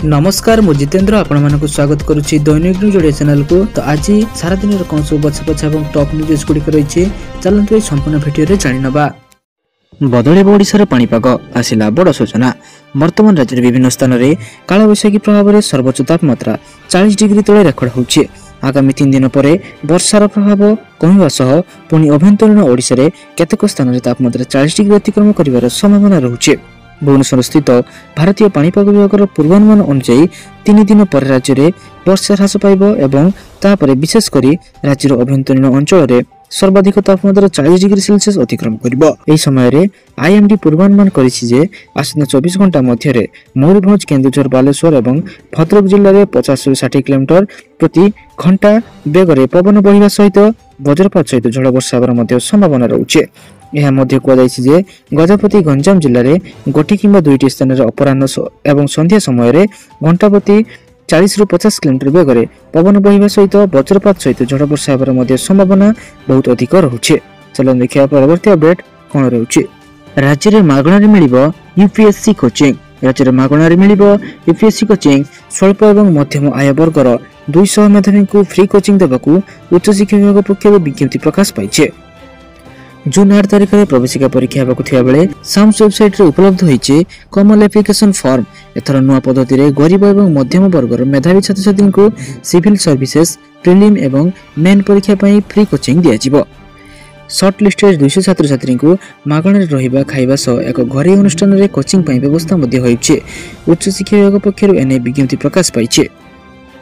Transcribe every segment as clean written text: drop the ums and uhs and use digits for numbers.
नमस्कार मु जितेंद्र आपण मानक स्वागत करुच्ची दैनिक न्यूज ओडिया चैनल को। तो आज सारा दिन कौन सब बछा बछा और टॉप न्यूज गुड़िक रही चलते संपूर्ण भिडियो जाणवा। बदलिब ओडिशार पाणीपाग आसिला बड़ सूचना। वर्तमान राज्य विभिन्न स्थान में कालबैशाखी प्रभाव में सर्वोच्च तापमात्रा 40 डिग्री तले रेकर्ड होउछि। आगामी 3 दिन पर वर्षार प्रभाव कमिबा सह पुणी अभ्यंतरीण ओडिशा रे केतेक स्थान में तापमात्रा 40 डिग्री अतिक्रम करिवार संभावना रहुछि। भुवनेश्वर स्थित भारतीय पाणीपाग विभाग पूर्वानुमान अनुसार 3 दिन पर राज्य में वर्षा ह्रास पाइब एवं तापर विशेषकर राज्यर अभ्यंतरीण अंचल में सर्वाधिक तापमात्रा 40 डिग्री सेल्सियस अतिक्रम करिबो। एही समय रे आईएमडी पूर्वानुमान करिछि जे आसन्न 24 घंटा मध्य रे मयूरभंज, केन्दुझर, बालेश्वर एवं भद्रक जिल्ला रे 50 ରୁ 60 किलोमीटर प्रति घंटा बेगरे पवन बहिबा सहित वज्रपात सहित झड़ वर्षा हेबार मध्य संभावना रहुछि। यह मध्य कुआଯାଇଛି जे गजपति गंजाम जिल्ला रे गोटी किंबा दुईटी स्थान रे अपराह्न एवं संध्या समय रे घंटा प्रति 40 ରୁ 50 किलोमीटर बेगरे पवन बहिबा सहित वज्रपात सहित झड़ वर्षा हेबार मध्य संभावना बहुत अधिक रहुछि। चलो देखिया परवर्ती अपडेट कोन रहुछि। राज्य रे मागणा रे मिलिबो यूपीएससी कोचिंग। राज्य रे मागणा रे मिलिबो यूपीएससी कोचिंग। स्वल्प एवं मध्यम आय वर्गर 200 मेधावी को फ्री कोचिंग देबाकू उच्च शिक्षा विभाग पक्षरु विज्ञप्ति प्रकाश पाइछे। जून 8 तारिख में प्रवेशिका परीक्षा हेबाकू थिबा बेले साम्स वेबसाइट रे उपलब्ध होइछे कॉमन एप्लिकेशन फॉर्म। एथर नुआ पद्धति रे गरीब एवं मध्यम वर्गर मेधावी छात्र छात्री को सिविल सर्विसेज, प्रिलिम एवं मेन परीक्षा पई फ्री कोचिंग दिया जिवो। शॉर्ट लिस्टेड 200 छात्र छात्री को मागणा रे रहिबा खाइबा सह एक घरे अनुष्ठान रे कोचिंग पई व्यवस्था मध्ये होइछे। उच्च शिक्षा विभाग पक्षरु एने विज्ञप्ति प्रकाश पाइछे।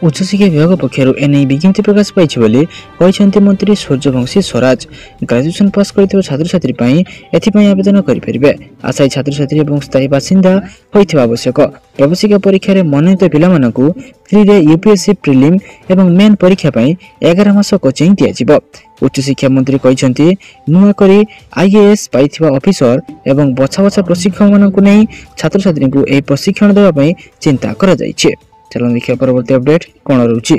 उच्च शिक्षा विभाग पक्षरु एने विज्ञप्ति प्रकाश पाइछे बोली कहिसंती मंत्री सूर्यवंशी स्वराज। ग्रेजुएशन पास करथिबा छात्र छात्री पई एथि पई आवेदन करि परिबे। आशायी छात्र छात्री एवं स्थायी बासिंदा होइथिबा आवश्यक प्रवेशिका परीक्षा रे मनोनीत पिला मानकु फ्री रे यूपीएससी, प्रिलिम एवं मेन परीक्षा पई 11 मास कोचिंग दिया जिवो। उच्च शिक्षा मंत्री कहिसंती नुआ करी आईएएस पाइथिबा ऑफिसर एवं बछा बछा प्रशिक्षक मानकु नै छात्र छात्री को ए प्रशिक्षण देबा पई चिंता करा जाइछे। चलो देखिए परवर्ती अपडेट कोन रहउछि।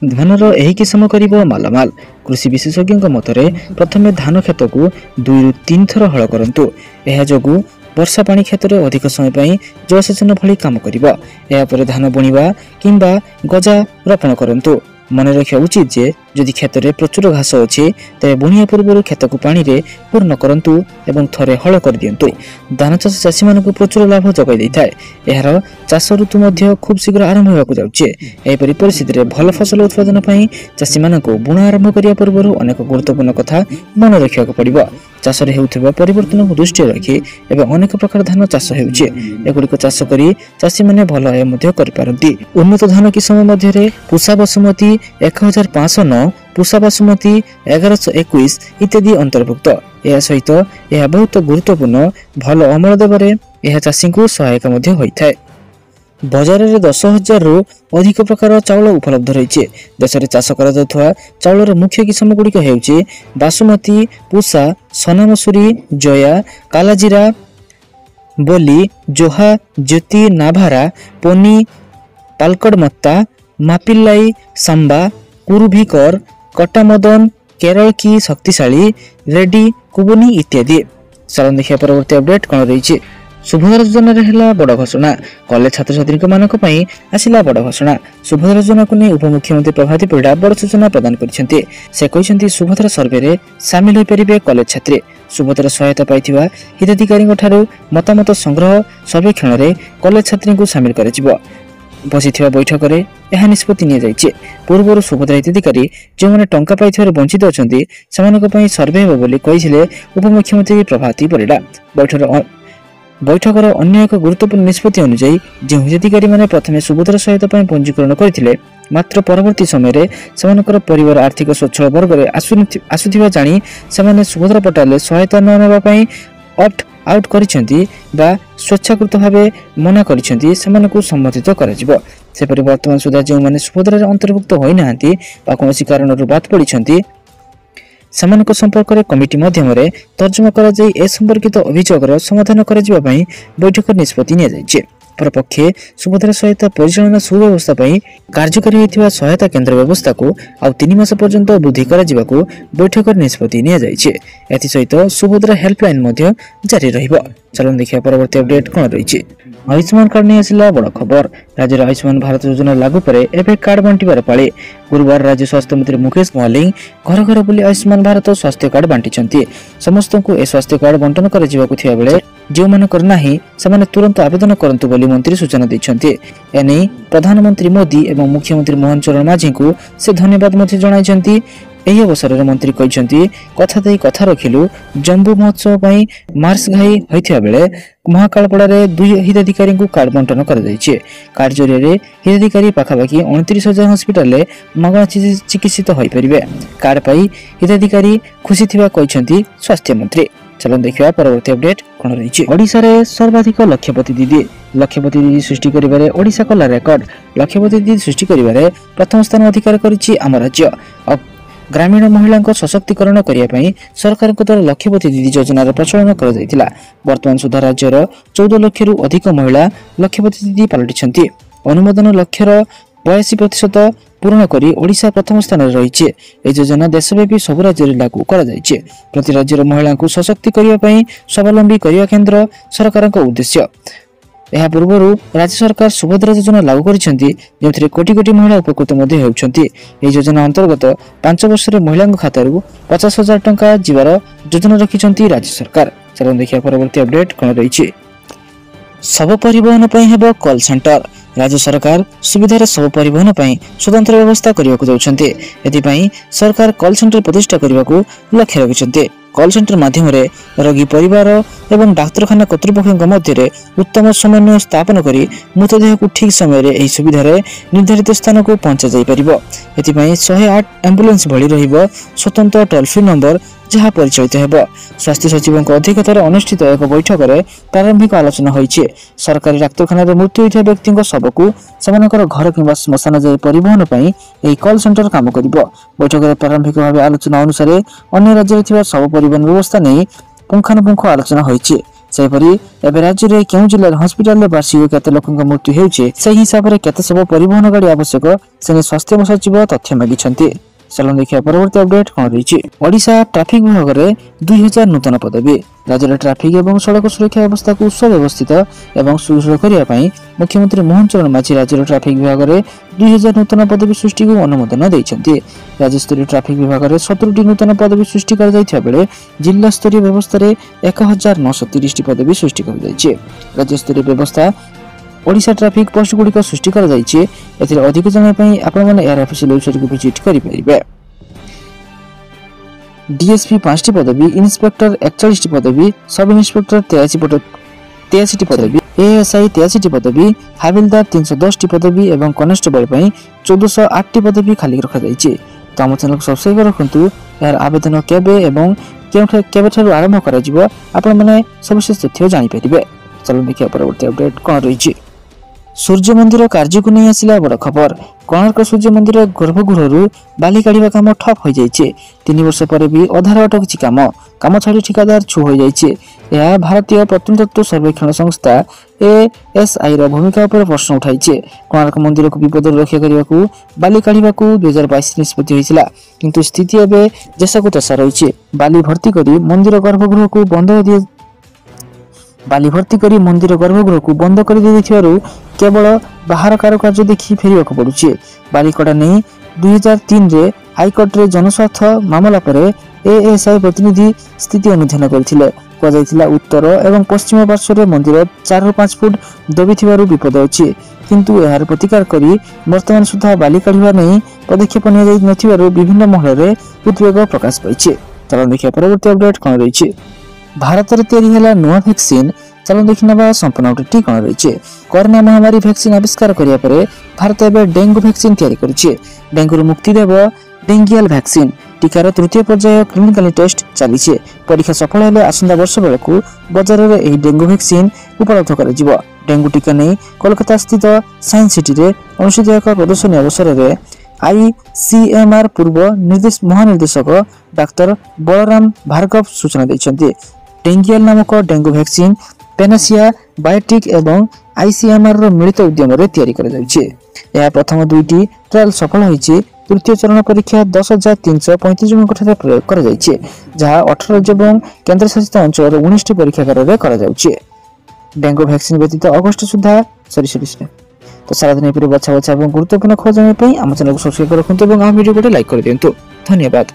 धानर एही किसम करिबो मालामाल। कृषि विशेषज्ञ मतरे प्रथमे धान खेत को 2 ରୁ 3 थर हल करंतु। एहा जोगु वर्षा पानी क्षेत्र में अधिक समय पई जलसेचन भली काम करिबो। एहा पर धान बुणिबा किंबा गजा रोपण करंतु। मन रखिया उचित जे यदि खेत में प्रचुर घास अछि तबे बुणिया पूर्व खेत को पानी रे पूर्ण करंतु एवं थरे हल कर दियंतु। धान चाष चाषी मानकु प्रचुर लाभ जगाई दैथाय। एहार चाष ऋतु मध्य खूब शीघ्र आरंभ होबाकु जाउछि। एपरि परिस्थिति रे भल फसल उत्पादन पई चाषी मानकु बुणा आरंभ करिया पूर्व अनेक गुरुत्वपूर्ण कथा मन रखिया पड़िबो। चाष रे हेउथिबा परिवर्तन को दृष्टि रखि एवं अनेक प्रकार धान चाष हेउछि। एगुड़िक चाष करी चाषी माने भल आय मध्य करि पारंती। उन्नत धान किसम मध्य रे पूषा बासमती 1509, पूषा बासमती 1121 इत्यादि अंतर्भुक्त। यह सहित यह बहुत गुरुत्वपूर्ण भल अमल देबारे यह चाषी को सहायक मध्य होइथाय। बाजार रे 10,000 रु अधिक प्रकार चाउल उपलब्ध रहिछे। देश रे चाष करा जाथवा चाउलर मुख्य किसम गुड़िक हेउछि बासमती, पूषा, सोना मसूरी, जया, कालाजीरा, बोली, जोहा, ज्योति, नाभारा, पोनी, पालकड़ मत्ता, मापिल्लाई, सांबा, कुरुभिकर, कटामदन, केरल की शक्तिशाली, रेडी, कुबुनी इत्यादि। चलन देखिया परवर्ती अपडेट कोन रहिछि। सुभद्रा योजना रे हला बड़ घोषणा। कॉलेज छात्र छात्री मानक पई आसिला बड़ घोषणा। सुभद्रा योजना को नै उपमुख्यमंत्री प्रभाती परिडा बड़ सूचना प्रदान करिसेंती। से कहिसेंती सुभद्रा सर्वे रे शामिल होई परिबे कॉलेज छात्री। सुभद्रा सहायता पाइथिबा हिताधिकारी ठारू मतामत संग्रह सर्वेक्षण रे कॉलेज छात्री को शामिल कराजिबो। बसिथिबा बैठक रे यह निष्पत्ति निया जाइछे। पूर्व सुभद्रा हिताधिकारी जो माने टंका पाइथिबार वंचित अछंती सेमानक पई सर्वे हेबो बोली कहिसिले उपमुख्यमंत्री प्रभाती परिडा। बैठकर अन्य एक गुरुत्वपूर्ण निष्पत्ति अनुसार जो हिताधिकारी माने प्रथमे सुभद्रा सहायता पई पंजीकरण करथिले मात्र परवर्ती समय रे सेमानकर परिवार आर्थिक स्वच्छल वर्ग रे आसुथिबा जानी सेमाने सुभद्रा पोर्टाल सहायता न नेबा पई ऑप्ट आउट करिसेंती बा स्वच्छाकृत भावे मना करिसेंती सेमानकु सम्बोधित कराजिबो। सेपरि वर्तमान सुधा जो माने सुभद्रा रे अंतर्भुक्त होई नाहंती बा कोनोसी कारणरु बात पडिसेंती सेमानक संपर्क रे कमिटी माध्यम रे तर्जमा करा जाई ए संपर्कित अभियोग रो समाधान करा जिबा पई बैठक निष्पत्ति निया जाइछे। अपरपक्षे सुभद्रा सहायता परिचालन सुव्यवस्था कार्यकारी होइथिबा सहायता केन्द्र व्यवस्था को आउ 3 मास पर्यंत वृद्धि करा जिबाकू बैठक निष्पत्ति निया जाइछे। एथि सहित सुभद्रा हेल्पलाइन मध्य जारी रहिबो। चलन देखिया परवर्ती अपडेट कोन रहिछि। आयुष्मान कार्ड नहीं आसिला बड़ खबर। राज्य आयुष्मान भारत योजना लागू पर एवं कार्ड बंटार पाले। गुरुवार राज्य स्वास्थ्य मंत्री मुकेश मोहल्ली घर घर बुली आयुष्मान भारत स्वास्थ्य कार्ड बांटी समस्त को ए स्वास्थ्य कार्ड बंटन कर बेले जो मानकर नाही से तुरंत आवेदन करंतु बोली मंत्री सूचना दैछन्ते। एने प्रधानमंत्री मोदी एवं मुख्यमंत्री मोहन चरण माझी को से धन्यवाद मध्य जणाइछन्ति। एही अवसर में मंत्री कहते कथा दे कथा रखिलु जम्बू महोत्सव पर मार्च घाई होता बेले महाकालपड़ारे 2 हिताधिकारी को कार्ड बंटन कर कार्ड जरिए हिताधिकारी पाखापाखि 29,000 हस्पिटाल मागणा चिकित्सित हो पारे। कार्ड पाई हिताधिकारी खुशी थिबा कहते स्वास्थ्य मंत्री। चलो देखिए परवर्ती अपडेट कौन रही। ओडिशा रे सर्वाधिक लक्षपति दीदी सृष्टि करिबारे ओडिशा कला रेकर्ड। लक्षपति दीदी सृष्टि करिबारे प्रथम स्थान अधिकार करिछि आम राज्य। ग्रामीण महिला सशक्तिकरण करने सरकार द्वारा लक्षपति दीदी योजनार प्रचलन कर वर्तमान सुधा राज्यर 14 लाख रु अधिक महिला लक्षपति दीदी पलटि अनुमोदन लक्ष्यर 82% पूर्ण करी ओडिशा प्रथम स्थान रही। योजना देशव्यापी सब राज्य लागू कर प्रति राज्यर महिला को सशक्ति करने स्वावलंबी करने केन्द्र सरकार उद्देश्य। यह पूर्व राज्य सरकार सुभद्रा योजना लागू कर कोटी कोटी महिला उपकृत होती। योजना अंतर्गत 5 वर्ष महिला खाता 50,000 टंका जीवार योजना रखिंट राज्य सरकार। चलो देखिए परवर्ती अपडेट कौन रही। सब परिवहन हेब कॉल सेंटर। राज्य सरकार सुविधार सब परिवहन स्वतंत्र व्यवस्था करने सरकार कॉल सेंटर प्रतिष्ठा करने को लक्ष्य रखिंट। कॉल सेंटर माध्यम रोगी परिवार एवं डाक्तरखाना कर्तृपक्ष मध्य उत्तम समन्वय स्थापन कर मृतदेह को ठीक समय सुविधा निर्धारित स्थान को पहुंचा जाई परिबो। एथिपाई 108 एम्बुलेंस भली रहिबो स्वतंत्र टोल फ्री नंबर जहाँ परिचालित हेबो। स्वास्थ्य सचिव अध्यक्षतार अनुष्ठित एक बैठक में प्रारंभिक आलोचना होइछे। सरकारी डाक्तरखाना मृत्यु होइथिबा व्यक्ति शव को सेमानकर घर किंवा श्मशान जाई परिवहन पई एही कॉल सेंटर काम करिबो। बैठक में प्रारंभिक भाव आलोचना अनुसार अन्य राज्य थिबा शव परिवहन व्यवस्था नहीं पुंखानुपुंख आलोचना होइछे। सेपरि एबे राज्य रे केउ जिल्ला हॉस्पिटल वार्षिक केते लोकक मृत्यु हेउछे से हिसाब रे केते सब परिवहन गाड़ी आवश्यक से स्वास्थ्य सचिव तथ्य मागिछन्ति। चलो देखिए परवर्ती अपडेट कौन रही। ओडिशा ट्रैफिक विभाग में 2000 नूतन पदवी। राज्य ट्रैफिक एवं सड़क सुरक्षा व्यवस्था को सुव्यवस्थित एवं सुदृढ़ करने मुख्यमंत्री मोहन चरण माझी राज्य ट्रैफिक विभाग में 2000 नूतन पदवी सृष्टि को अनुमोदन देते। राज्य स्तरीय ट्रैफिक विभाग में 17टी नूतन पदवी सृष्टि कर जिला स्तरीय व्यवस्था 1930 पदवी सृष्टि कर राज्य स्तरीय व्यवस्था ओडिशा ट्रैफिक पोस्ट गुड़िक सृष्टि कर अधिक जानने आपण एयर ऑफिशियल वेबसाइट को विजिट करें। डीएसपी 5टी पदवी, इन्स्पेक्टर 41टी पदवी, सब इन्स्पेक्टर 83टी पदवी, एएसआई 83टी पदवी, हाविलदार 310टी पदवी एवं कनेस्टेबल 1408टी पदवी खाली रखा जाइए। तो आम चैनल को सब्सक्राइब रखु। यार आवेदन केबे एवं केबे आरंभ कर आपण मैंने सविशेष तथ्य जानीपर। चलो देखिए परवर्ती अपडेट कौन रही। सूर्य मंदिर कार्य को नहीं आसिला बड़ खबर। कोणार्क सूर्य मंदिर गर्भगृह बाली काढ़ा काम ठप हो जाए। 3 वर्ष पर भी अधार अटकी काम छाड़ी ठिकादार छु हो जाए। भारतीय प्रत्नतत्व सर्वेक्षण संस्था एएसआई भूमिका पर प्रश्न उठाई। कोणार्क मंदिर को विपद रक्षा करने को बाली काढ़ा 2022 निष्पत्ति होता किंतु स्थिति एवं जैसा को तसा रही। बाली भर्ती कर मंदिर गर्भगृह को मंदिर गर्भगृह को बंद कर केवल बाहर कारुकार्य देखी फेर पड़ुचे। बालिकड़ा नहीं 2003 रे हाईकोर्ट रे जनस्वार्थ मामला पर एएसआई प्रतिनिधि स्थिति अनुधान करथिले। उत्तर एवं पश्चिम पार्श्व मंदिर 4 ରୁ 5 फुट दबी विपद अच्छी किंतु यार प्रतिकार करी वर्तमान सुधा बाली काढ़ा नहीं पदक्षेप नहीं विभिन्न महल उद्वेग प्रकाश पाई। चलो देखिए परवर्ती अपडेट कौन रही। भारत में तैयारी है नुआ वैक्सीन। चलो देखना संपूर्ण अपडेट कौन रही। कोरोना महामारी वैक्सीन आविष्कार करिया परे भारत एवं डेंगू वैक्सीन तैयारी करिछि। डेंगू मुक्ति देव डेंगियल वैक्सीन टीकार 3य पर्याय क्लिनिकल टेस्ट चली। परीक्षा सफल हेले आसंता वर्ष बेलू बजार में यह डेंगू वैक्सीन उपलब्ध कर डेंगू टीका नहीं कोलकाता स्थित साइंस सिटी रे अनुष्ठित एक प्रदर्शनी अवसर में आईसीएमआर पूर्व महानिर्देशक डाक्टर बलराम भार्गव सूचना देते। डेंगियल नामक डेंगू वैक्सीन पेनासिया बायोटेक एवं आईसीएमआर ର ମିଳିତ ଉଦ୍ୟମରେ ତିଆରି କରାଯାଉଛି। ଏହା ପ୍ରଥମ ଦୁଇଟି ଟ୍ରାଏଲ ସଫଳ ହୋଇଛି। ତୃତୀୟ ଚରଣ ପରୀକ୍ଷା 10,335 ଜଣଙ୍କ ଠାରେ ପ୍ରୟୋଗ କରାଯାଇଛି, ଯାହା 18 ରାଜ୍ୟ ଏବଂ କେନ୍ଦ୍ରଶାସିତ ଅଞ୍ଚଳର 19ଟି ପରୀକ୍ଷାଗାରରେ କରାଯାଉଛି। ଡେଙ୍ଗୁ ଭ୍ୟାକ୍ସିନ ବ୍ୟତୀତ ଅଗଷ୍ଟ ସୁଦ୍ଧା तो सारा दिन बछा बछा और गुरुत्वपूर्ण खबर जानने ଆମ ଚ୍ୟାନେଲକୁ ସବସ୍କ୍ରାଇब ରଖନ୍ତୁ ଏବଂ ଆମ ଭିଡ଼ିଓକୁ ଲାଇକ୍ କରିଦିଅନ୍ତୁ। ଧନ୍ୟବାଦ।